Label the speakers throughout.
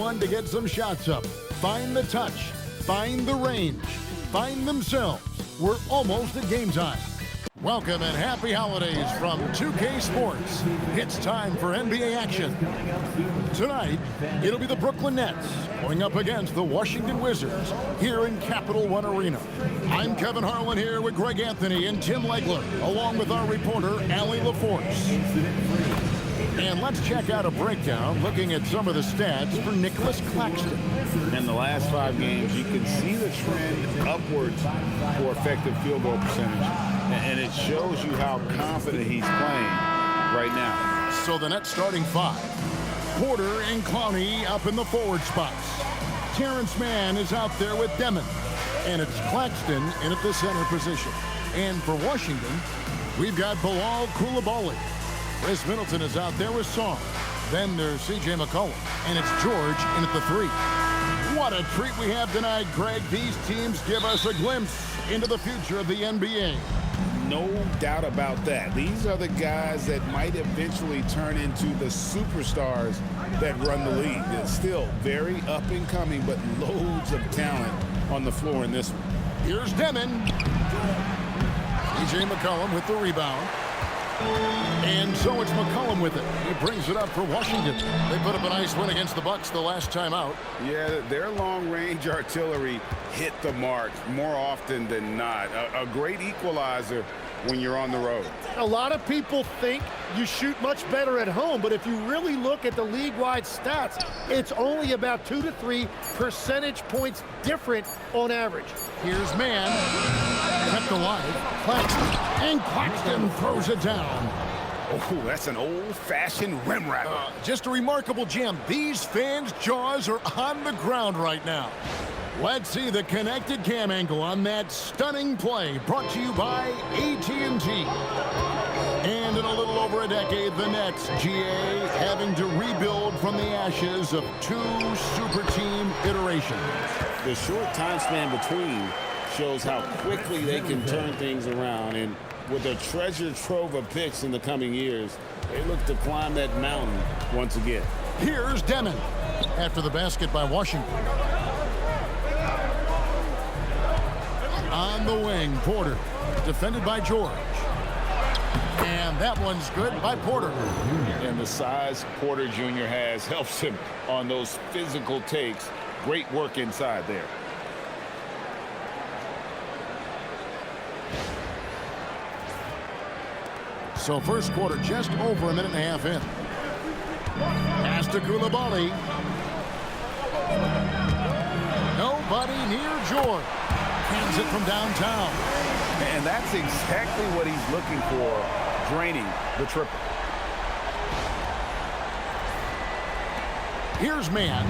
Speaker 1: everyone to get some shots up. Find the touch. Find the range. Find themselves. We're almost at game time. Welcome and happy holidays from 2K Sports. It's time for NBA action. Tonight, it'll be the Brooklyn Nets going up against the Washington Wizards here in Capital One Arena. I'm Kevin Harlan here with Greg Anthony and Tim Legler, along with our reporter, Allie LaForce. And let's check out a breakdown looking at some of the stats for Nicholas Claxton.
Speaker 2: In the last 5 games, you can see the trend upwards for effective field goal percentage. And it shows you how confident he's playing right now.
Speaker 1: So the Nets starting 5. Porter and Clowney up in the forward spots. Terrence Mann is out there with Demon. And it's Claxton in at the center position. And for Washington, we've got Bilal Coulibaly. Chris Middleton is out there with Song. Then there's C.J. McCollum. And it's George in at the 3. What a treat we have tonight, Greg. These teams give us a glimpse into the future of the NBA.
Speaker 2: No doubt about that. These are the guys that might eventually turn into the superstars that run the league. It's still very up and coming, but loads of talent on the floor in this one.
Speaker 1: Here's Demon. C.J. McCollum with the rebound. And so it's McCollum with it. He brings it up for Washington. They put up a nice win against the Bucks the last time out.
Speaker 2: Yeah, their long-range artillery hit the mark more often than not. A great equalizer when you're on the road.
Speaker 3: A lot of people think you shoot much better at home, but if you really look at the league-wide stats, it's only about 2 to 3 percentage points different on average.
Speaker 1: Here's Mann. Kept alive. Claxton. And Claxton throws it down.
Speaker 2: Oh, that's an old-fashioned rim wrapper.
Speaker 1: Just a remarkable gem. These fans' jaws are on the ground right now. Let's see the connected cam angle on that stunning play, brought to you by AT&T. And in a little over a decade, the Nets, GA, having to rebuild from the ashes of 2 super team iterations.
Speaker 2: The short time span between shows how quickly they can turn things around, and with a treasure trove of picks in the coming years, they look to climb that mountain once again.
Speaker 1: Here's Demon after the basket by Washington. On the wing, Porter, defended by George. And that one's good by Porter.
Speaker 2: And the size Porter Jr. has helps him on those physical takes. Great work inside there.
Speaker 1: So first quarter just over a minute and a half in. Pass to Coulibaly. Nobody near George. Hands it from downtown.
Speaker 2: And that's exactly what he's looking for, draining the triple.
Speaker 1: Here's Mann.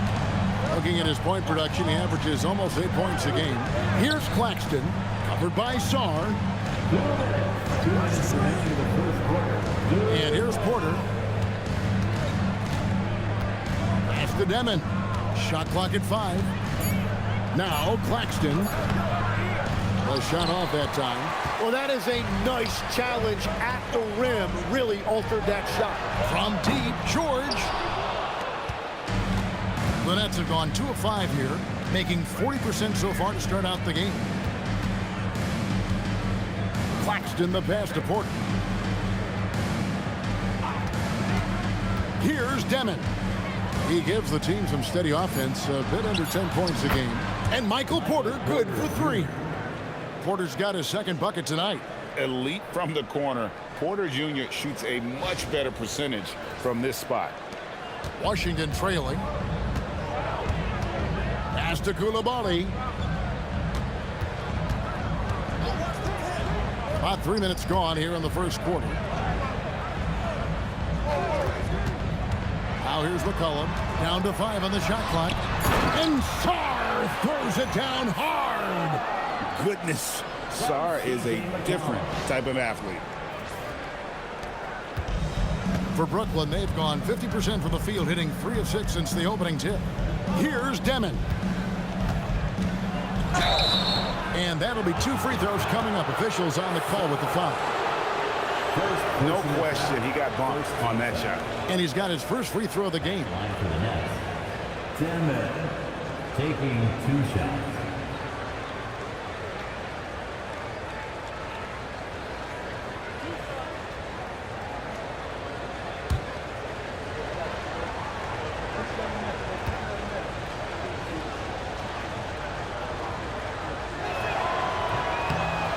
Speaker 1: Looking at his point production, he averages almost 8 points a game. Here's Claxton, covered by Sarr. And here's Porter. Pass to Demon. Shot clock at 5. Now Claxton. Well, shot off that time.
Speaker 3: Well, that is a nice challenge at the rim. Really altered that shot.
Speaker 1: From deep, George. The Nets have gone 2 of 5 here, making 40% so far to start out the game. Claxton the pass to Porter. Here's Demon. He gives the team some steady offense, a bit under 10 points a game. And Michael Porter good for 3. Porter's got his second bucket tonight.
Speaker 2: Elite from the corner. Porter Jr. shoots a much better percentage from this spot.
Speaker 1: Washington trailing. Pass to Coulibaly. About 3 minutes gone here in the first quarter. Now here's McCollum. Down to 5 on the shot clock. And Sarr throws it down hard.
Speaker 2: Goodness, Sarr is a different type of athlete.
Speaker 1: For Brooklyn, they've gone 50% from the field, hitting 3 of 6 since the opening tip. Here's Demon. And that'll be 2 free throws coming up. Officials on the call with the foul.
Speaker 2: No question, he got bumped on that shot.
Speaker 1: And he's got his first free throw of the game.
Speaker 4: Damon taking 2 shots.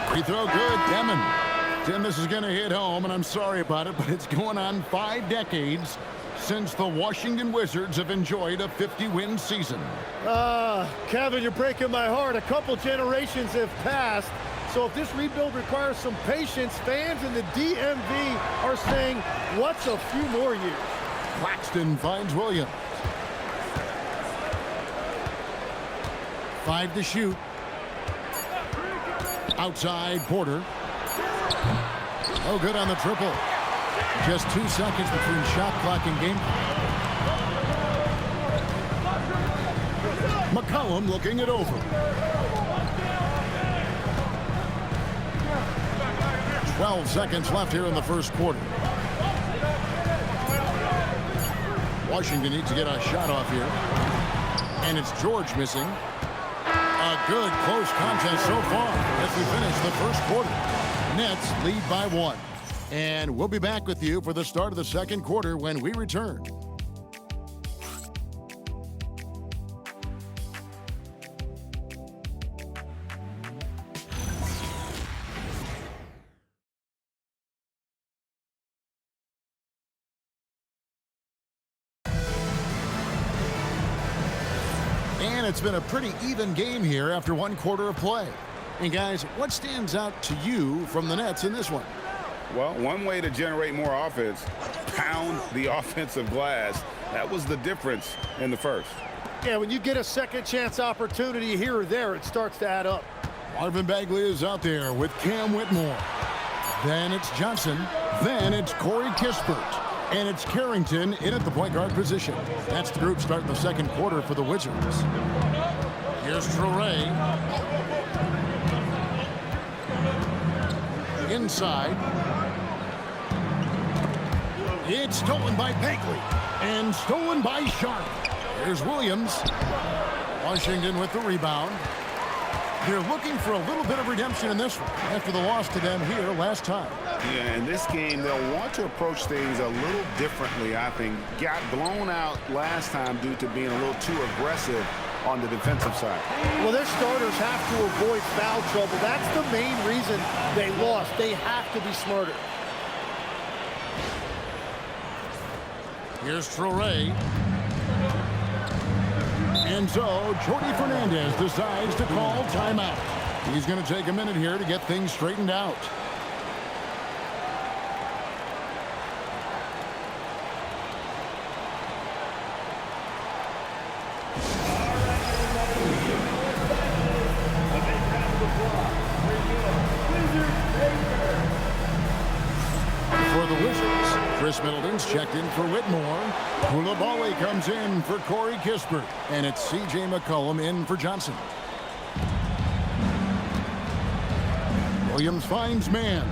Speaker 1: Free throw good, Demon. Tim, this is going to hit home, and I'm sorry about it, but it's going on 5 decades since the Washington Wizards have enjoyed a 50-win season.
Speaker 3: Kevin, you're breaking my heart. A couple generations have passed. So if this rebuild requires some patience, fans in the DMV are saying, what's a few more years?
Speaker 1: Claxton finds Williams. 5 to shoot. Outside, Porter. Oh, good on the triple. Just 2 seconds between shot clock and game. McCollum looking it over. 12 seconds left here in the first quarter. Washington needs to get a shot off here. And it's George missing. A good close contest so far as we finish the first quarter. Nets lead by 1. And we'll be back with you for the start of the second quarter when we return. And it's been a pretty even game here after 1 quarter of play. And guys, what stands out to you from the Nets in this one?
Speaker 2: Well, one way to generate more offense, pound the offensive glass. That was the difference in the first.
Speaker 3: Yeah, when you get a second chance opportunity here or there, it starts to add up.
Speaker 1: Marvin Bagley is out there with Cam Whitmore. Then it's Johnson. Then it's Corey Kispert. And it's Carrington in at the point guard position. That's the group starting the second quarter for the Wizards. Here's Traore. Inside. It's stolen by Bagley. And stolen by Sharp. Here's Williams. Washington with the rebound. They're looking for a little bit of redemption in this one after the loss to them here last time.
Speaker 2: Yeah, in this game, they'll want to approach things a little differently, I think. Got blown out last time due to being a little too aggressive on the defensive side.
Speaker 3: Well, their starters have to avoid foul trouble. That's the main reason they lost. They have to be smarter.
Speaker 1: Here's Traore. And so, Jordi Fernandez decides to call timeout. He's going to take a minute here to get things straightened out. For the Wizards, Chris Middleton's checked in for Whitmore. Coulibaly comes in for Corey Kispert. And it's C.J. McCollum in for Johnson. Williams finds man.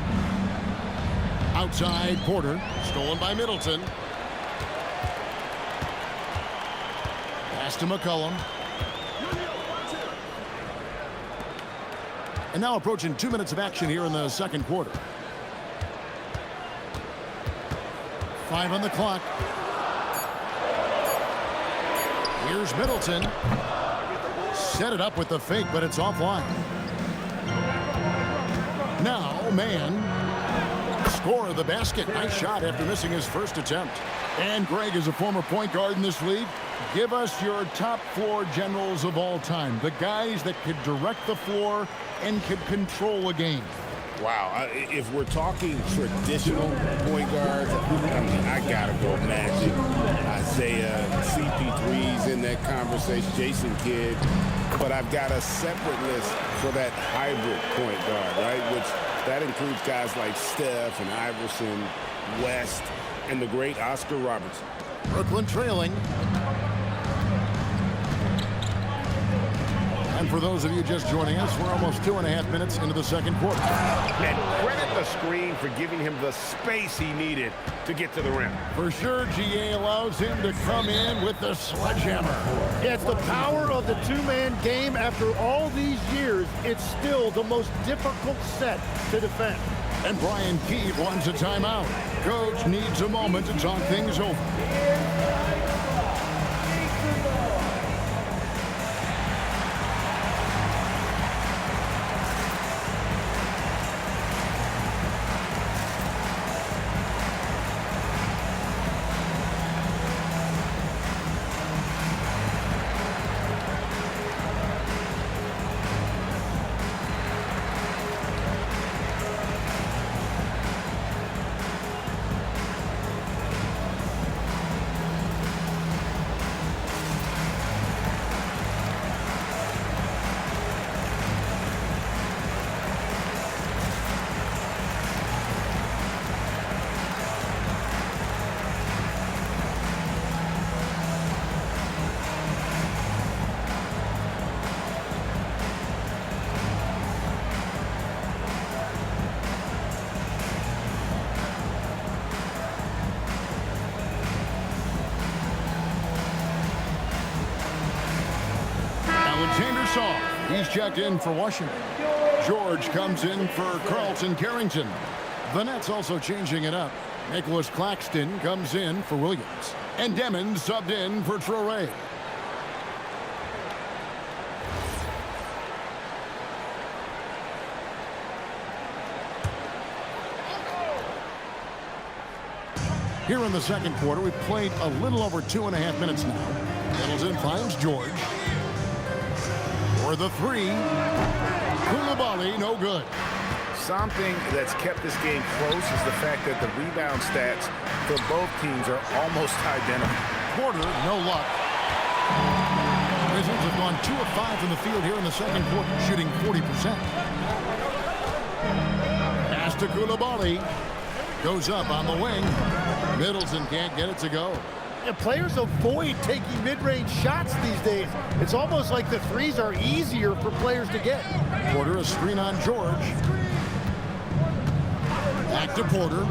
Speaker 1: Outside, Porter. Stolen by Middleton. Pass to McCollum. And now approaching 2 minutes of action here in the second quarter. 5 on the clock. Here's Middleton. Set it up with the fake, but it's offline. Now, man. Score of the basket. Nice shot after missing his first attempt. And Greg, is a former point guard in this league. Give us your top 4 generals of all time. The guys that could direct the floor and could control a game.
Speaker 2: Wow, if we're talking traditional point guards, I mean, I gotta go Magic, Isaiah, CP3's in that conversation, Jason Kidd, but I've got a separate list for that hybrid point guard, right? Which that includes guys like Steph and Iverson, West, and the great Oscar Robertson. Brooklyn
Speaker 1: trailing. And And for those of you just joining us, we're almost 2.5 minutes into the second quarter.
Speaker 5: And credit the screen for giving him the space he needed to get to the rim.
Speaker 1: For sure, GA allows him to come in with the sledgehammer.
Speaker 3: Yeah, it's the power of the two-man game. After all these years, it's still the most difficult set to defend.
Speaker 1: And Brian Keefe wants a timeout. Coach needs a moment to talk things over. Alexander Saw, he's checked in for Washington. George comes in for Carlton Carrington. The Nets also changing it up. Nicholas Claxton comes in for Williams. And Demon subbed in for Traore. Here in the second quarter, we've played a little over 2.5 minutes now. Middleton finds George. For the three, Koulibaly, no good.
Speaker 5: Something that's kept this game close is the fact that the rebound stats for both teams are almost identical.
Speaker 1: Porter, no luck. Wizards have gone 2 of 5 from the field here in the second quarter, shooting 40%. Pass to Koulibaly. Goes up on the wing. Middleton can't get it to go.
Speaker 3: And players avoid taking mid-range shots these days. It's almost like the threes are easier for players to get.
Speaker 1: Porter, a screen on George. Back to Porter.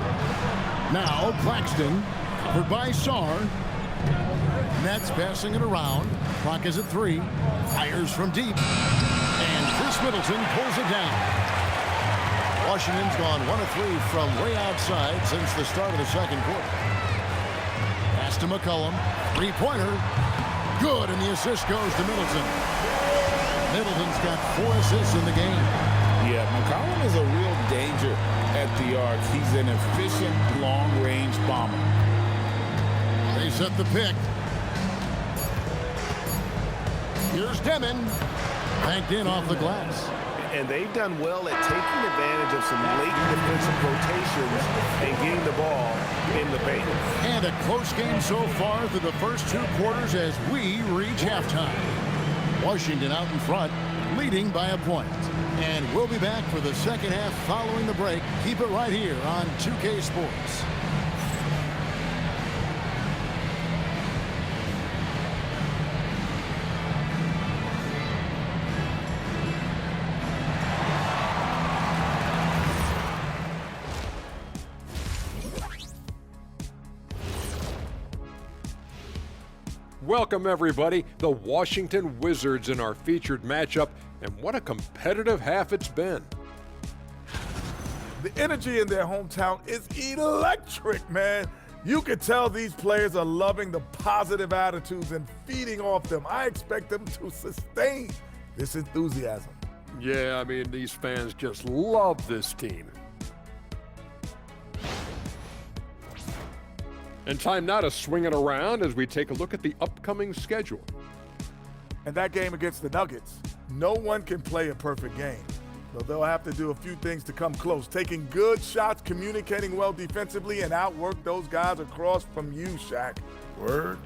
Speaker 1: Now Claxton, covered by Sarr. Nets passing it around. Clock is at 3. Fires from deep. And Chris Middleton pulls it down. Washington's gone 1 of 3 from way outside since the start of the second quarter. Pass to McCollum. Three-pointer. Good, and the assist goes to Middleton. Middleton's got 4 assists in the game.
Speaker 2: Yeah, McCollum is a real danger at the arc. He's an efficient long-range bomber.
Speaker 1: They set the pick. Here's Demon. Banked in off the glass.
Speaker 5: And they've done well at taking advantage of some late defensive rotations and getting the ball in the paint.
Speaker 1: And a close game so far through the first 2 quarters as we reach halftime. Washington out in front, leading by a point. And we'll be back for the second half following the break. Keep it right here on 2K Sports.
Speaker 6: Welcome, everybody. The Washington Wizards in our featured matchup, and what a competitive half it's been.
Speaker 7: The energy in their hometown is electric, man. You can tell these players are loving the positive attitudes and feeding off them. I expect them to sustain this enthusiasm.
Speaker 6: Yeah, I mean, these fans just love this team. And time now to swing it around as we take a look at the upcoming schedule.
Speaker 7: And that game against the Nuggets, no one can play a perfect game. So they'll have to do a few things to come close. Taking good shots, communicating well defensively, and outwork those guys across from you, Shaq. Word.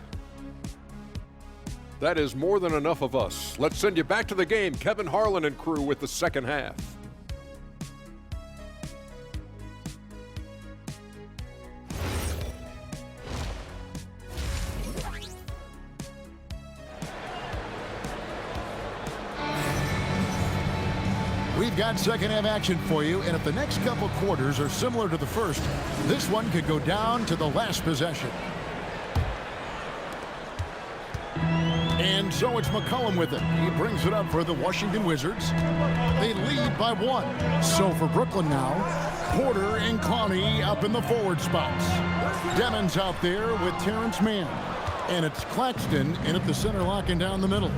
Speaker 6: That is more than enough of us. Let's send you back to the game, Kevin Harlan and crew with the second half.
Speaker 1: We've got second half action for you, and if the next couple quarters are similar to the first, this one could go down to the last possession. And so it's McCollum with it. He brings it up for the Washington Wizards. They lead by 1. So for Brooklyn now, Porter and Clowney up in the forward spots. Demon's out there with Terrence Mann. And it's Claxton in at the center, locking down the middle.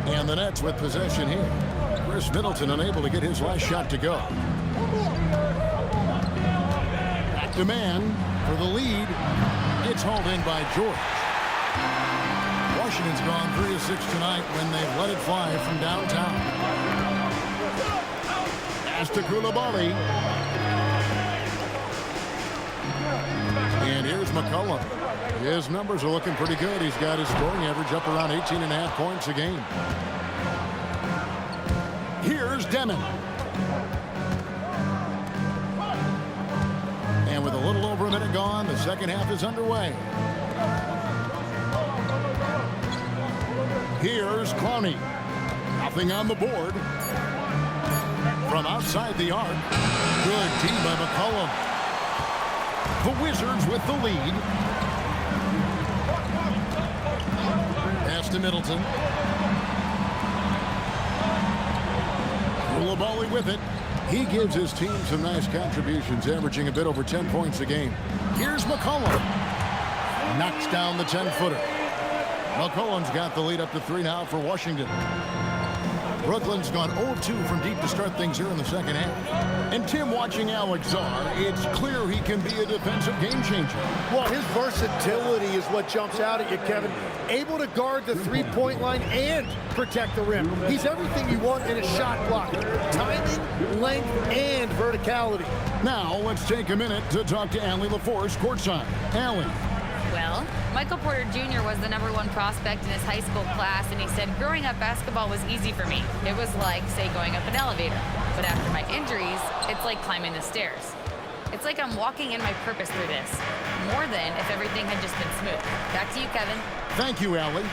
Speaker 1: And the Nets with possession here. Chris Middleton unable to get his last shot to go. Back to Mann for the lead. It's hauled in by George. Washington's gone 3 of 6 tonight when they've let it fly from downtown. Pass to Coulibaly. And here's McCollum. His numbers are looking pretty good. He's got his scoring average up around 18.5 points a game. Here's Demon. And with a little over a minute gone, the second half is underway. Here's Clowney. Nothing on the board. From outside the arc. Good D by McCollum. The Wizards with the lead. Pass to Middleton. Coulibaly with it. He gives his team some nice contributions, averaging a bit over 10 points a game. Here's McCollum. Knocks down the 10-footer. McCollum's got the lead up to 3 now for Washington. Brooklyn's gone 0-2 from deep to start things here in the second half. And Tim, watching Alex Czar, it's clear he can be a defensive game changer.
Speaker 3: Well, his versatility is what jumps out at you, Kevin. Able to guard the three-point line and protect the rim. He's everything you want in a shot blocker. Timing, length, and verticality.
Speaker 1: Now, let's take a minute to talk to Allie LaForce courtside. Allie.
Speaker 8: Well, Michael Porter Jr. was the #1 prospect in his high school class, and he said growing up basketball was easy for me. It was like, say, going up an elevator. But after my injuries, it's like climbing the stairs. It's like I'm walking in my purpose through this, more than if everything had just been smooth. Back to you, Kevin.
Speaker 1: Thank you, Allie.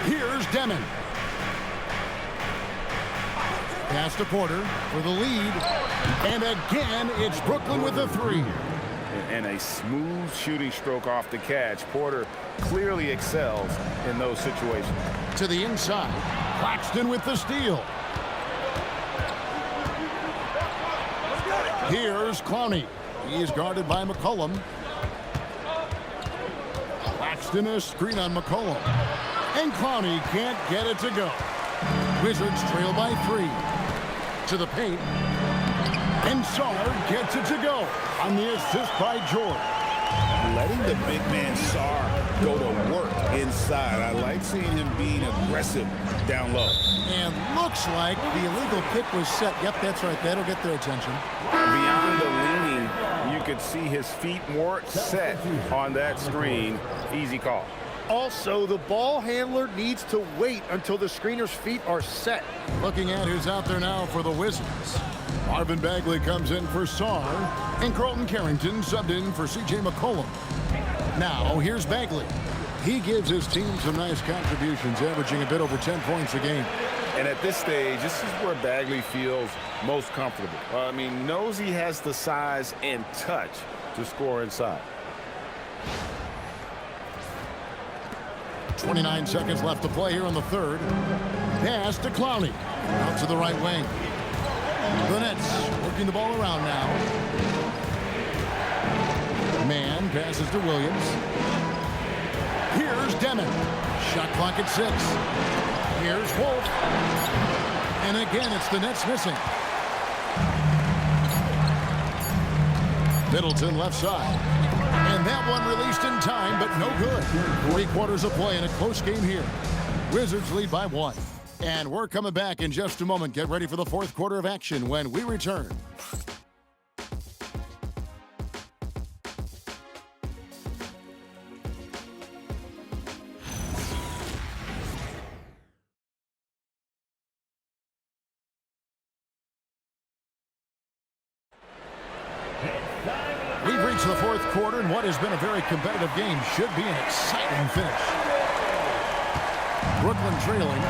Speaker 1: Here's Demon. Pass to Porter for the lead. And again, it's Brooklyn with a 3.
Speaker 5: And a smooth shooting stroke off the catch. Porter clearly excels in those situations.
Speaker 1: To the inside. Claxton with the steal. Here's Clowney. He is guarded by McCollum. Claxton a screen on McCollum. And Clowney can't get it to go. Wizards trail by 3. To the paint. And Sarr gets it to go on the assist by George.
Speaker 2: Letting the big man Sarr go to work inside. I like seeing him being aggressive down low.
Speaker 1: And looks like the illegal pick was set. Yep, that's right. That'll get their attention.
Speaker 5: Beyond the leaning, you could see his feet more set on that screen. Easy call.
Speaker 3: Also, the ball handler needs to wait until the screener's feet are set.
Speaker 1: Looking at who's out there now for the Wizards. Marvin Bagley comes in for Sarr, and Carlton Carrington subbed in for C.J. McCollum. Now, here's Bagley. He gives his team some nice contributions, averaging a bit over 10 points a game.
Speaker 5: And at this stage, this is where Bagley feels most comfortable. Knows he has the size and touch to score inside.
Speaker 1: 29 seconds left to play here in the third. Pass to Clowney. Out to the right wing. The Nets working the ball around now. Mann passes to Williams. Here's Demon. Shot clock at 6. Here's Wolf. And again, it's the Nets missing. Middleton left side. And that one released in time, but no good. 3 quarters of play in a close game here. Wizards lead by 1. And we're coming back in just a moment. Get ready for the fourth quarter of action when we return. We've reached the fourth quarter, and what has been a very competitive game should be an exciting finish. Brooklyn trailing.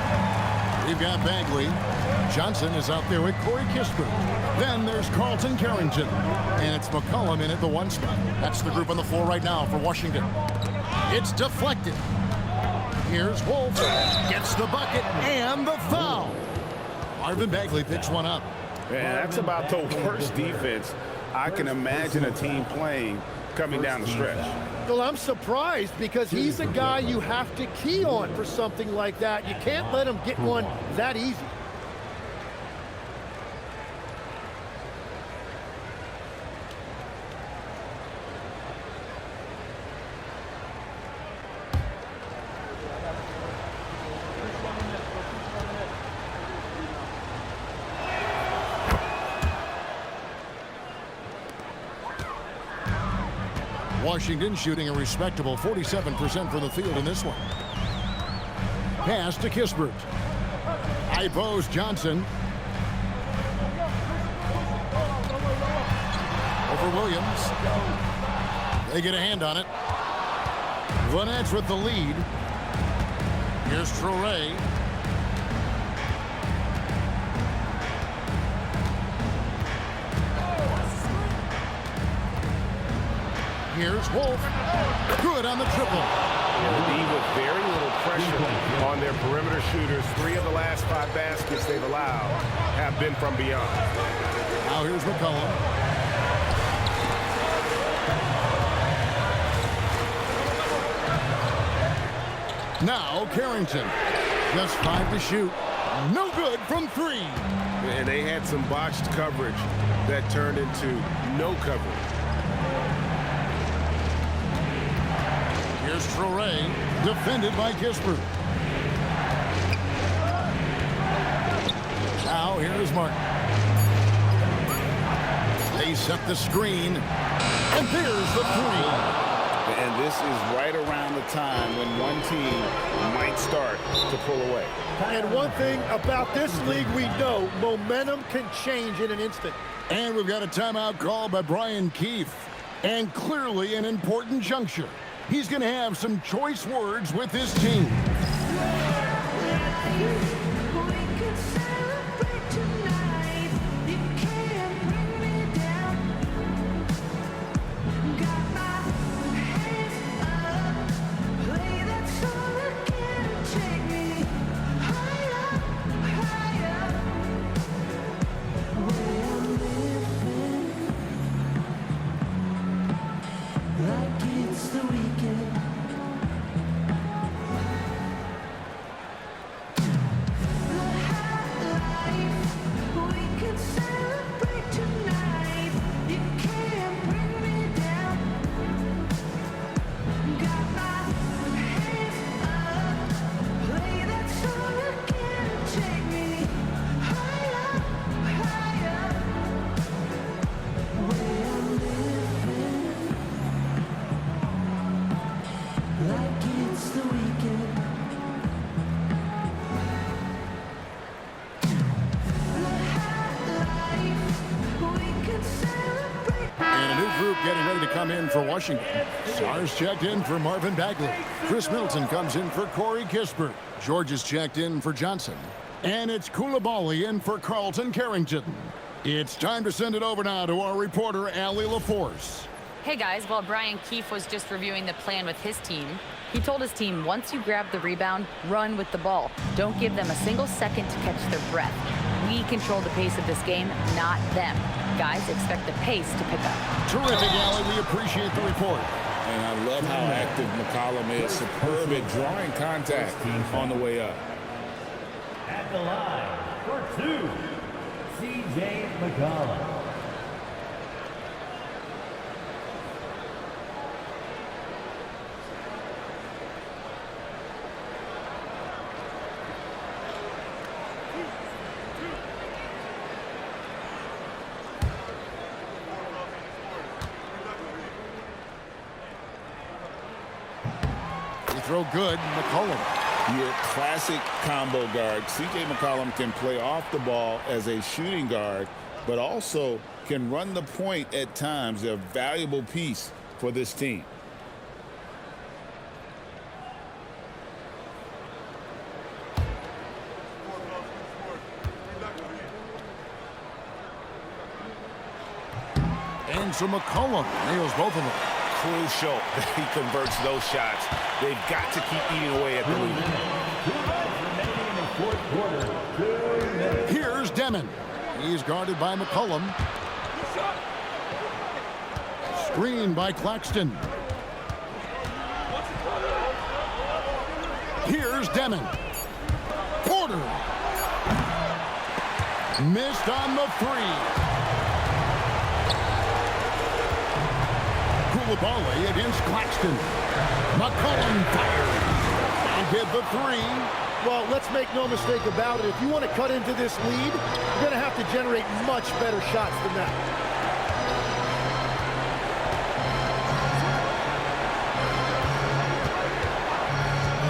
Speaker 1: We've got Bagley. Johnson is out there with Corey Kispert. Then there's Carlton Carrington. And it's McCollum in at the 1 spot. That's the group on the floor right now for Washington. It's deflected. Here's Wolf. Gets the bucket and the foul. Marvin Bagley picks one up.
Speaker 2: Man, that's about the worst defense I can imagine a team playing coming down the stretch.
Speaker 3: Well, I'm surprised because he's a guy you have to key on for something like that. You can't let him get one that easy.
Speaker 1: Washington shooting a respectable 47% from the field in this one. Pass to Kispert. High post Johnson. Over Williams. They get a hand on it. Vanette's with the lead. Here's Traore. Here's Wolf. Good on the triple.
Speaker 5: The D with very little pressure on their perimeter shooters. 3 of the last 5 baskets they've allowed have been from beyond.
Speaker 1: Now here's McCollum. Now Carrington. Just 5 to shoot. No good from 3.
Speaker 5: And they had some botched coverage that turned into no coverage.
Speaker 1: Here's Traore, defended by Kispert. Now here's Martin. They set the screen, and there's the 3.
Speaker 2: And this is right around the time when one team might start to pull away.
Speaker 3: And one thing about this league we know, momentum can change in an instant.
Speaker 1: And we've got a timeout call by Brian Keefe. And clearly an important juncture. He's going to have some choice words with his team. Getting ready to come in for Washington. Stars checked in for Marvin Bagley. Chris Milton comes in for Corey Kispert. George is checked in for Johnson. And it's Koulibaly in for Carlton Carrington. It's time to send it over now to our reporter, Allie LaForce.
Speaker 8: Hey guys, while Brian Keefe was just reviewing the plan with his team, he told his team, once you grab the rebound, run with the ball. Don't give them a single second to catch their breath. We control the pace of this game, not them. Guys, expect the pace to pick up.
Speaker 1: Terrific, Allie. We appreciate the report.
Speaker 2: And I love how active McCollum is. Superb at drawing contact on the way up.
Speaker 4: At the line for 2, C.J. McCollum.
Speaker 1: Throw good, McCollum.
Speaker 2: Your classic combo guard. C.J. McCollum can play off the ball as a shooting guard, but also can run the point at times. A valuable piece for this team.
Speaker 1: so McCollum nails both of them.
Speaker 2: Crucial that he converts those shots. They've got to keep eating away at the lead.
Speaker 1: Here's Demon. He's guarded by McCollum. Screen by Claxton. Here's Demon. Porter. Missed on the three. Koulibaly against Claxton. McCollum fires. And hit the three.
Speaker 3: Well, let's make no mistake about it. If you want to cut into this lead, you're going to have to generate much better shots than that.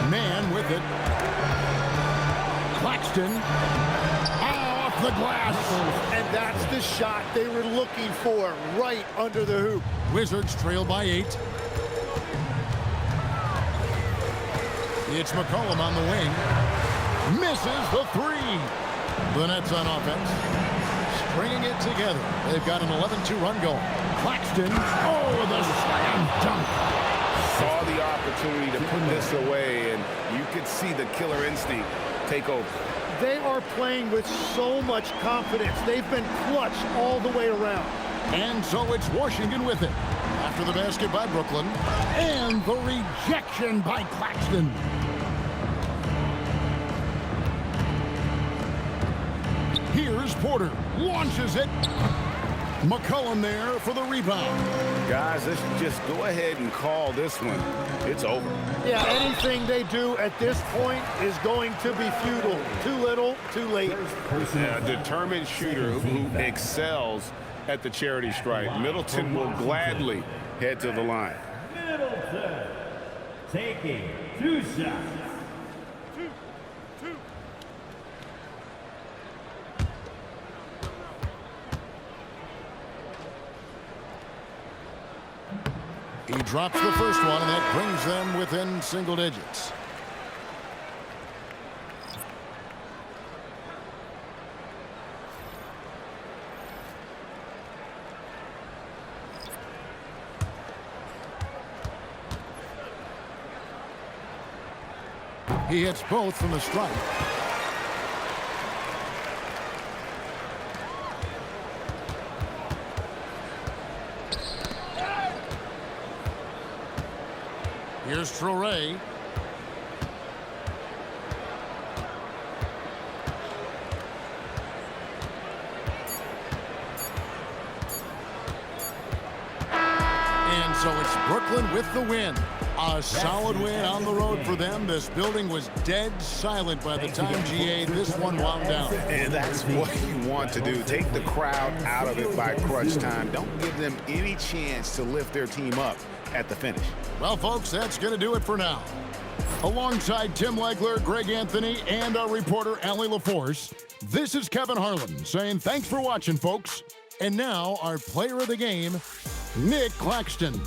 Speaker 1: Man with it. Claxton. Off the glass.
Speaker 3: And that's the shot they were looking for, right under the hoop.
Speaker 1: Wizards trail by 8. It's McCollum on the wing. Misses the three. The Nets on offense. Stringing it together. They've got an 11-2 run going. Claxton. Oh, the slam dunk.
Speaker 2: Saw the opportunity to put this away, and you could see the killer instinct take over.
Speaker 3: They are playing with so much confidence. They've been clutch all the way around.
Speaker 1: And so it's Washington with it. After the basket by Brooklyn. And the rejection by Claxton. Here's Porter. Launches it. McCollum there for the rebound.
Speaker 2: Guys, let's just go ahead and call this one. It's over.
Speaker 3: Yeah, anything they do at this point is going to be futile. Too little, too late.
Speaker 2: A determined shooter who excels at the charity stripe. Middleton will gladly head to the line.
Speaker 4: Middleton taking 2 shots.
Speaker 1: He drops the first one, and that brings them within single digits. He hits both from the stripe. Here's Traoré. And so it's Brooklyn with the win. A solid win on the road for them. This building was dead silent by the time, GA, this one wound down.
Speaker 2: And that's what you want to do. Take the crowd out of it by crunch time. Don't give them any chance to lift their team up at the finish.
Speaker 1: Well, folks, that's going to do it for now. Alongside Tim Legler, Greg Anthony, and our reporter, Allie LaForce, this is Kevin Harlan saying thanks for watching, folks. And now, our player of the game, Nick Claxton.